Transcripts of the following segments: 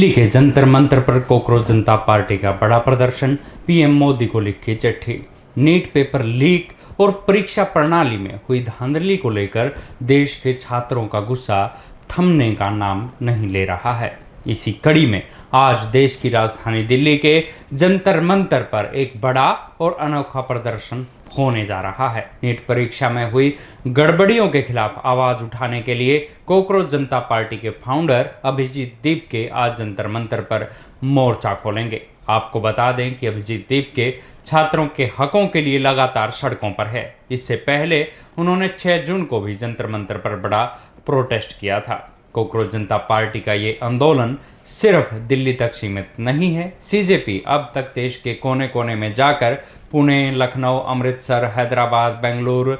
दिल्ली के जंतर मंतर पर कॉकरोच जनता पार्टी का बड़ा प्रदर्शन, पीएम मोदी को लिखी चिट्ठी। नीट पेपर लीक और परीक्षा प्रणाली में हुई धांधली को लेकर देश के छात्रों का गुस्सा थमने का नाम नहीं ले रहा है। इसी कड़ी में आज देश की राजधानी दिल्ली के जंतर मंतर पर एक बड़ा और अनोखा प्रदर्शन होने जा रहा है। नीट परीक्षा में हुई गड़बड़ियों के खिलाफ आवाज उठाने के लिए कॉकरोच जनता पार्टी के फाउंडर अभिजीत दीप के आज जंतर मंतर पर मोर्चा खोलेंगे। आपको बता दें कि अभिजीत दीप के छात्रों के हकों के लिए लगातार सड़कों पर है। इससे पहले उन्होंने 6 जून को भी जंतर मंतर पर बड़ा प्रोटेस्ट किया था। कॉकरोच जनता पार्टी का ये आंदोलन सिर्फ दिल्ली तक सीमित नहीं है। सीजेपी अब तक देश के कोने कोने में जाकर पुणे, लखनऊ, अमृतसर, हैदराबाद, बेंगलुरु,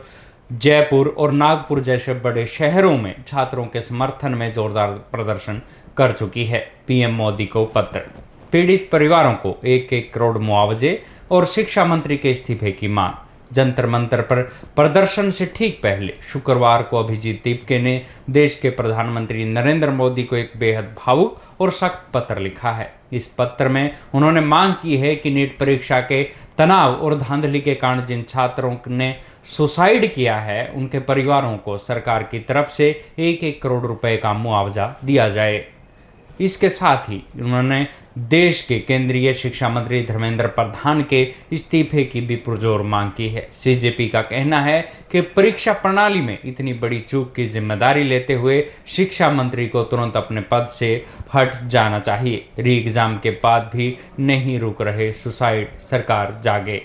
जयपुर और नागपुर जैसे बड़े शहरों में छात्रों के समर्थन में जोरदार प्रदर्शन कर चुकी है। पीएम मोदी को पत्र, पीड़ित परिवारों को 1-1 करोड़ मुआवजे और शिक्षा मंत्री के इस्तीफे की मांग। जंतर मंतर पर प्रदर्शन से ठीक पहले शुक्रवार को अभिजीत दीपके ने देश के प्रधानमंत्री नरेंद्र मोदी को एक बेहद भावुक और सख्त पत्र लिखा है। इस पत्र में उन्होंने मांग की है कि नीट परीक्षा के तनाव और धांधली के कारण जिन छात्रों ने सुसाइड किया है, उनके परिवारों को सरकार की तरफ से 1-1 करोड़ रुपए का मुआवजा दिया जाए। इसके साथ ही उन्होंने देश के केंद्रीय शिक्षा मंत्री धर्मेंद्र प्रधान के इस्तीफे की भी पुरजोर मांग की है। सीजेपी का कहना है कि परीक्षा प्रणाली में इतनी बड़ी चूक की जिम्मेदारी लेते हुए शिक्षा मंत्री को तुरंत अपने पद से हट जाना चाहिए। री एग्जाम के बाद भी नहीं रुक रहे सुसाइड, सरकार जागे।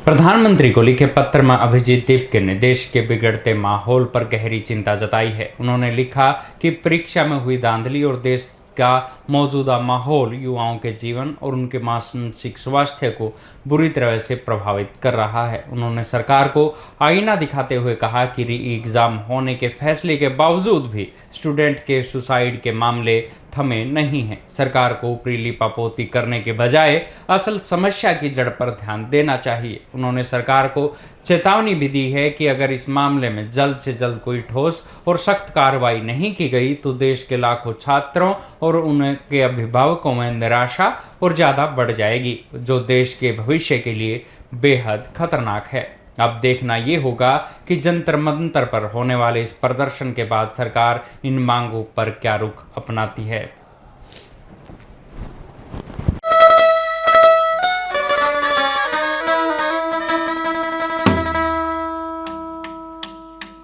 प्रधानमंत्री को लिखे पत्र में अभिजीत दीपके ने देश के बिगड़ते माहौल पर गहरी चिंता जताई है। उन्होंने लिखा कि परीक्षा में हुई धांधली और देश का मौजूदा माहौल युवाओं के जीवन और उनके मानसिक स्वास्थ्य को बुरी तरह से प्रभावित कर रहा है। उन्होंने सरकार को आईना दिखाते हुए कहा कि री एग्जाम होने के फैसले के बावजूद भी स्टूडेंट के सुसाइड के मामले थमे नहीं हैं। सरकार को ऊपरी लिपापोती करने के बजाय असल समस्या की जड़ पर ध्यान देना चाहिए। उन्होंने सरकार को चेतावनी भी दी है कि अगर इस मामले में जल्द से जल्द कोई ठोस और सख्त कार्रवाई नहीं की गई तो देश के लाखों छात्रों और उनके अभिभावकों में निराशा और ज़्यादा बढ़ जाएगी, जो देश के भविष्य के लिए बेहद खतरनाक है। अब देखना ये होगा कि जंतर मंतर पर होने वाले इस प्रदर्शन के बाद सरकार इन मांगों पर क्या रुख अपनाती है।